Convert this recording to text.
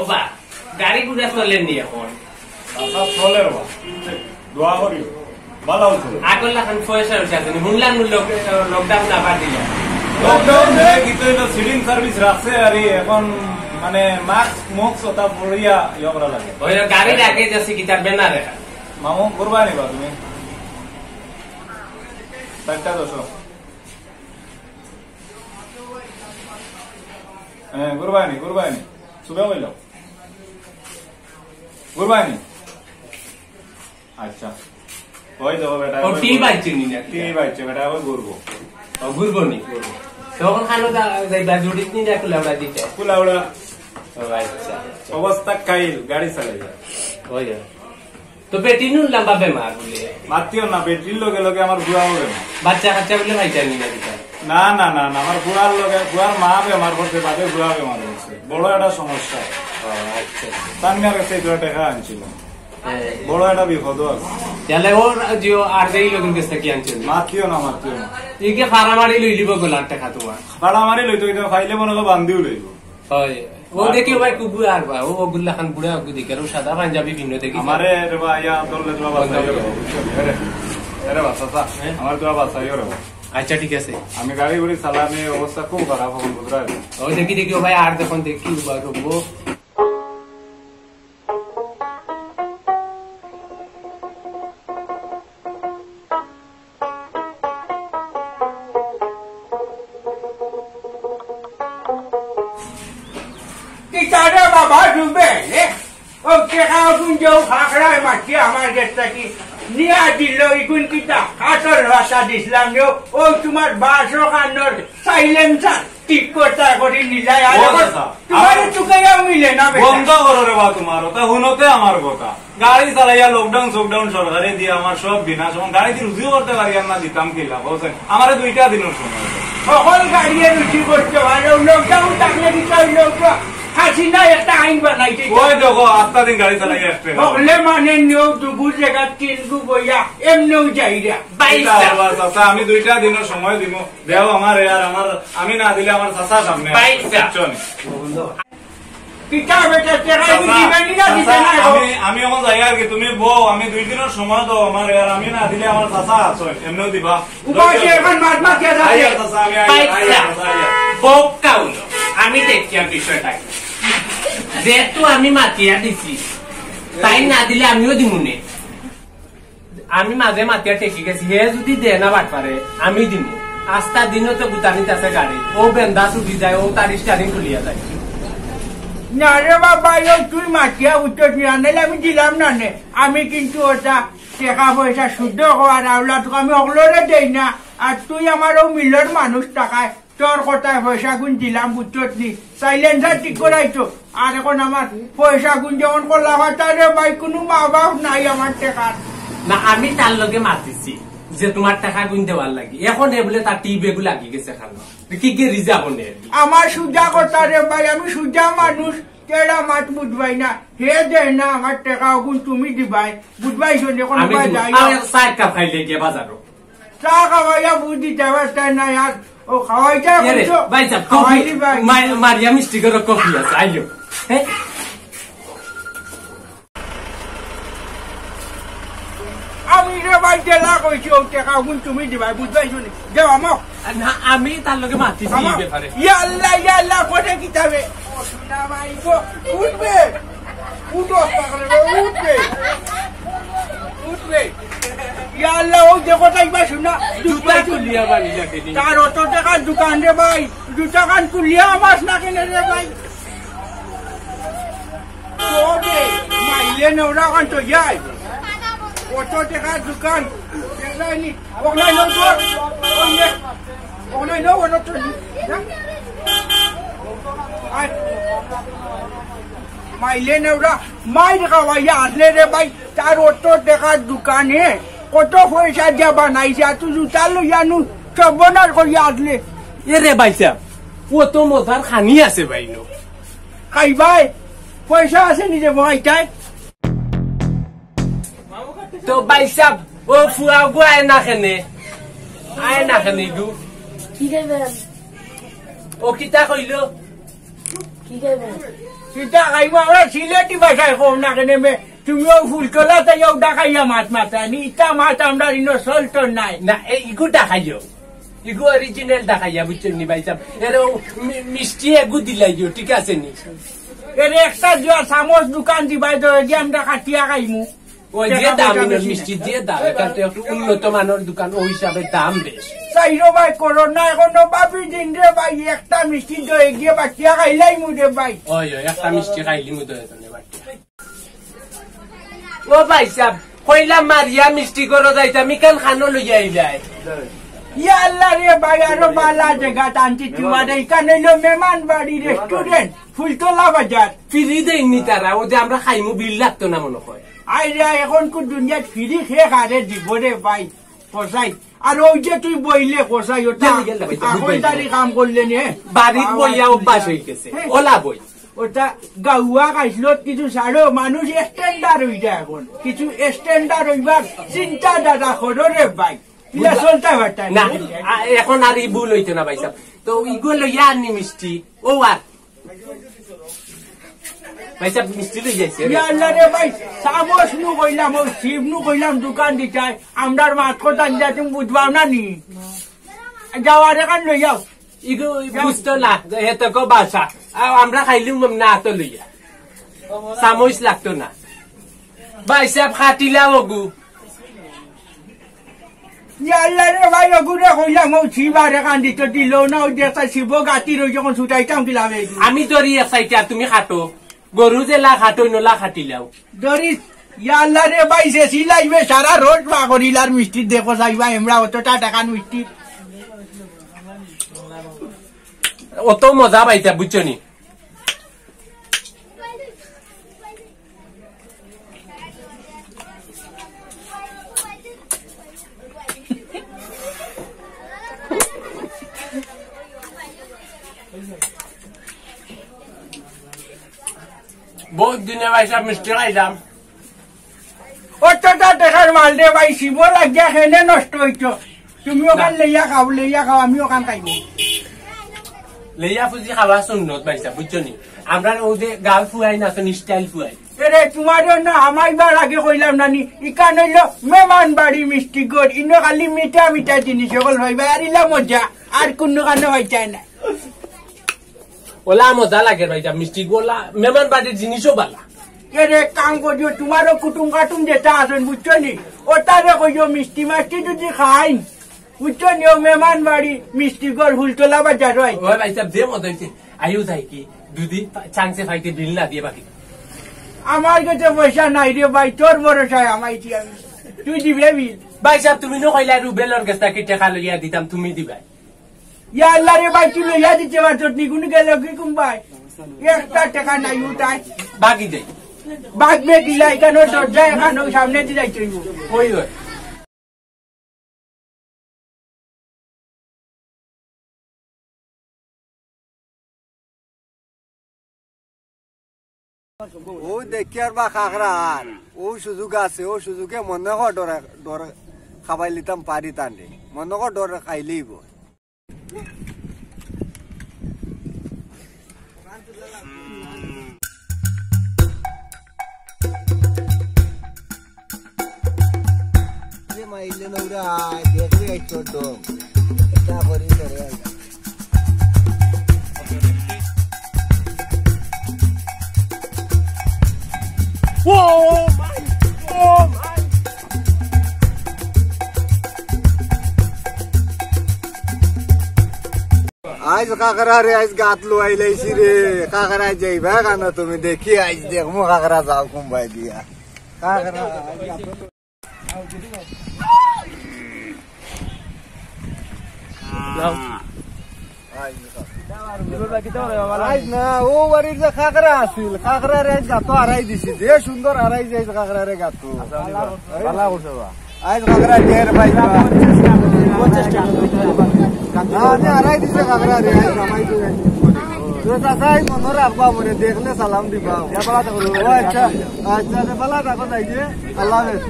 ওবা গাড়ি গুড়া চলে নি এখন চলে বাবা দোয়া করি ভালো হচ্ছে আগলা খান পয়সা হইছে জানি হুনলান লকডাউন আবার দিলা লকডাউন এ কিন্তু এটা সিলিং সার্ভিস রাখছে আর এখন মানে মাস্ক মুক্স ওটা পড়িয়া ইয়া করা লাগে ওই গাড়ি রাখে যাচ্ছে কি তার বেনা রেখা মামু কুরবানি বা তুমি টাকা দছো হ্যাঁ কুরবানি সুবে হইলো কুরবানি আচ্ছা ওই দেখো বেটা ও টি বাইছে নি না টি বাইছে বেটা ওই ঘুরবো নি তখন খানো যাইবা জুড়িত নি দেখো লাউড়া দিতে কুলাউড়া আচ্ছা অবস্থা কাইল গাড়ি চালাই ওই তো বেটি নুন লম্বা বেমার বলে মাতিও না বেটির লগে লগে আমার বুড়া হবে বাচ্চা কাচ্চা বলে ভাই জানি না দিতা না না না না আমার বুড়ার লগে বুড়ার মা বেমার করতে বাদে বুড়া বেমার হচ্ছে বড় একটা সমস্যা আচ্ছা তার কাছে দুটো টাকা আনছিল বড় একটা বিপদ আছে তাহলে ওর জিও আর যেই লোকের কাছে কি আনছিল মাতিও না ইকে ফারামারি লই লিব গোলার টাকা তোমার ফাড়ামারি লইতো এটা খাইলে মনে হয় বান্ধিও লইব হয় ও দেখি ভাই কুবু আর বা ও গুল্লা খান বুড়া দেখে আর সাদা পাঞ্জাবি ভিন্ন দেখি আমারে রে ভাই আন্দোলনে তো বাবা আরে বাবা আমার তো বাবা সাইও রে আচ্ছা ঠিক আছে আমি গাড়ি গুড়ি চালানে অবস্থা খুব খারাপ এখন বুঝরা ও দেখি ভাই আর দেখুন দেখি রবো বাবা রুবেল ও কেকা গুঞ্জো খাকড়ায় মাছি আমার গেছটা কি নিয়া দিল ইগুন কিটা কাটর ভাষা দিছিলাম ও তোমার বাসো কান্নর সাইলেন্সার ঠিক করতা করি নিলাই আর তোমার চুকাইয়া মিলে না বন্ধ করো রে বা তোমার ওটা হুনতে আমার কথা গাড়ি চালাইয়া লকডাউন সরকারে দিয়ে আমার সব বিনাশ এবং গাড়ি রুজিও করতে পারি না দিতাম কি লাভ বলছেন আমার 2টা দিনের সময় সকল গাড়িয়ে রুচি করতে পারে লকডাউন থাকলে বিষয় লোক হাসিনা একটা আইন বানাইছে ওই দেখো 8 দিন গাড়ি চালাই আসছে বলে মানে নিও দুবু জায়গা তিনগু বইয়া এমনিও যাইরা আমি 2টা দিনের সময় দিব দেও আমার আর আমার আমি না দিলে আমার চাচা সামনে আমি এখন যাই আর কি তুমি বউ আমি 2 দিনের সময় দাও আমার আর আমি না দিলে আমার চাচা আছো এমনিও দিবা আমি দেখছি বিষয়টা যেহেতু আমি মাতিয়া দিছি তাই না দিলে আমিও দিমুনে আমি মাঝে মাতিয়া টেকি গেছি হে যদি দে না বাট পারে আমি দিমু আস্তা দিনও তো গুতানিত আছে গাড়ি ও বেন্দা ছুটি যায় ও তার স্টারিং খুলিয়া যায় না রে বাবা তুই মাতিয়া উত্তর নিয়ে আমি দিলাম না নে আমি কিন্তু ওটা টাকা পয়সা শুদ্ধ হওয়ার আওলা তোকে আমি অগলরে দেই না আর তুই আমারও মিলর মানুষ টাকায় তোর কথায় পয়সা গুণ দিলাম বুঝত নি সাইলেন্সার ঠিক করাইতো আর এখন আমার পয়সা গুণ যেমন করলাম তারে ভাই কোনো মা বাপ নাই আমার টাকার না আমি তার লগে মাতিছি যে তোমার টাকা গুণ দেওয়ার লাগি এখন এ বলে তার টিপ এগুলো লাগি গেছে খালো কি কি রিজা বনে আমার সুজা কথা রে ভাই আমি সুজা মানুষ কেডা মাত বুঝবাই না হে দে না আমার টাকা গুণ তুমি দিবাই বুঝবাই শুনে কোন ভাই যাই সাইড কাপ খাইলে গিয়ে বাজারও চা খাওয়াইয়া বুঝি যাওয়াটা না আর ও খাওয়াইটা ভাই সাহেব মারিয়া মিষ্টিগর কফি আছে আইলো হ্যাঁ আমি রে ভাই জেলা কইছি ও টাকা গুণ তুমি দিবাই বুঝবাই শুনে যাও আমাক না আমি তার লগে মাতিছি এই ব্যাপারে ইয়া আল্লাহ কোনে কিতাবে ও শুনা ভাই গো উঠবে উঠো উঠবে ইয়া আল্লাহ ও দেখো তাইবা শুনা জুতা খুলিয়া বাড়ি লাগে নি তার অত টাকার দোকান রে ভাই জুতা কান খুলিয়া মাছ না কিনে রে ভাই ওরে মাইলে নওরা কান তো যাই অত টাকার দোকান জানি ওখানে নো তো ওখানে নো ওনো তো মাইলে নেওরা মাইর খাওয়াইয়া আসলে রে ভাই তার অত টাকার দোকানে কত পয়সা দিয়া বানাইছে তুই জুতা লইয়ানু সর্বনাশ করিয়া আসলে এ রে ভাই সাহেব ও তো মজার খানি আছে ভাই নো খাই ভাই পয়সা আছে নিজে ভাইটাই তো ভাই সাহেব ও ফুয়া গো আয় না খেনে গু কি খাইবেন ও কিতা কইল কি খাইবেন ইটা খাইবো আমরা সিলেটি ভাষায় কম না কেন তুমিও ফুলতলা তাইও ডাকাইয়া মাছ মাতানি ইটা মাছ আমরা ইনো চলতো নাই না ইগু ডাকাইও ইগু অরিজিনাল ডাকাইয়া বুঝছেন নি ভাই সাহেব এর মিষ্টি এগু দিলাইও ঠিক আছে নি এর একটা চামচ দোকান দিবাই ধরে আমরা কাটিয়া খাইমু ওই যে দামিনের মিষ্টি দিয়ে দাও এখানে একটু উন্নত মানের দোকান ওই হিসাবে দাম বেশ চাইরো ভাই করোনা এখনো বাপি দিন রে ভাই একটা মিষ্টি দয়ে গিয়ে বাটিয়া খাইলাই মুদে ভাই ওই একটা মিষ্টি খাইলি মুদে ও ভাই সাহেব কইলা মারিয়া মিষ্টি করো যাইতা আমি কান খানো লইয়া আইলাই ইয়া আল্লাহ রে ভাই আরো বালা জায়গা টানছি তোমার এইখানে হইলো মেহমানবাড়ি রেস্টুরেন্ট ফুলতলা বাজার ফ্রি দেয়নি তারা ও যে আমরা খাইমু বিল লাগতো না মনে হয় আইরা এখন কো দুনিয়াত ফ্রি খেয়ে খারে দিব রে ভাই কসাই আর ওই যে তুই বইলে কসাই ওটা আখলদারি কাম করলে নে বাড়ির বইয়া অভ্যাস হয়ে গেছে ওলা বই ওটা গাউয়া খাইছিল কিছু ছাড়ো মানুষ স্ট্যান্ডার্ড হয়ে যায় এখন কিছু স্ট্যান্ডার্ড হইবার চিন্তা দাদা করো রে ভাই চলতে পারত না এখন আর এই ভুল হইতো না ভাই সাহেব তো ইগুলো লইয়া আনি মিষ্টি ও আর ভাই সাহেব মিষ্টি লই যাইছে রে ভাই চামচ নু কইলাম ও শিব নু কইলাম দোকান দিতাই আমরার মাছ কথা দিলা তুমি বুঝবাও না নি যাওয়ার এখান লই যাও ইগু বুঝতো না হেতক বাসা আমরা খাইলুম না তো লইয়া চামচ লাগতো না ভাই সাহেব খাটিলা ওগু রে ভাই ওগুলো কইলাম ও শিবার এখান দিত দিল না ওই যে শিব গাতি রই যখন ছুটাইতাম দিলাম আমি ধরি চাইটা তুমি খাটো গরু যে লা খাটো নলা খাটিলাও ধরি রে ভাই সে সিলাইবে সারা রোজ বাগরিলার মিষ্টি দেখো যাইবা এমরা অতটা টাকার মিষ্টি অত মজা পাইতা বুঝছো নি বহুত দিনে ভাই সব মিষ্টি খাইলাম অতটা টাকার মাল রে ভাই শিব লাগিয়া খেলে নষ্ট হইত তুমি ওখান লইয়া খাও আমি ওখান খাইব লইয়া ফুজি খাওয়া সুন্নত পাইছা বুঝছো নি আমরা ও যে গাল ফুয়াই না স্টাইল ফুয়াই রে তোমার না আমাইবার আগে কইলাম নানি ইকান হইলো মেহমানবাড়ি মিষ্টিগর ইনো খালি মিঠা মিঠা জিনিস সকল হইবা আর ইলা মজা আর কোনো কানে হই চায় না ওলা মজা লাগে ভাইটা মিষ্টি গোলা মেহমান বাড়ির জিনিসও বালা রে কাম করিও তোমারও কুটুম কাটুম যেটা আসেন বুঝছো নি ওটারে কইও মিষ্টি মাষ্টি যদি খাই বুঝছো নি ও মেহমান বাড়ি মিষ্টিগর ফুলতলা বাজার হয় ওই ভাই সাহেব যে মজা হয়েছে আইও যাই কি দুদি চান্সে ফাইতে বিল না দিয়ে বাকি আমার কাছে পয়সা নাই রে ভাই তোর ভরসায় আমাইছি আমি তুই দিবে বিল ভাই সাহেব তুমি নো কইলা রুবেলর কাছে কি টাকা লইয়া দিতাম তুমি দিবা রে ভাই তুই লইয়া দিতে পারছ নিগুন গেল কি কুম ভাই একটা টাকা নাই উঠাই বাকি দেই বাগবে দিলা এখানে দরজা এখানে সামনে দিয়ে যাইতে হইব ওই ওই ও দেখি আর বা খাগরান ও সুযোগ আছে ও সুযোগে মনে কর ডর খাবাই লিতাম পারি তান্ডে মনে কর ডর খাইলেইব মাইলে নৌরা দেখবি এই ছোট এটা করি করে আজ কাকরা রে আজ গাত লো আইলাইছি রে কাকরা যাইবা কেন তুমি দেখি আজ দেখমু কাকরা যাও কুম্বাই দিয়া কাকরা আজ না ও বাড়ির যে কাকরা আছিল কাকরা রে গাতো হারাই দিছি যে সুন্দর হারাই যাই কাকরা রে গাতো আজ কাকরা ঢের ভাই হারাই দিছে কাকরা রে নামাই চাচাই মনে রাখবা মনে দেখলে সালাম দিবা আচ্ছা আচ্ছা পালা থাকো যাই যে আল্লাহ হাফেজ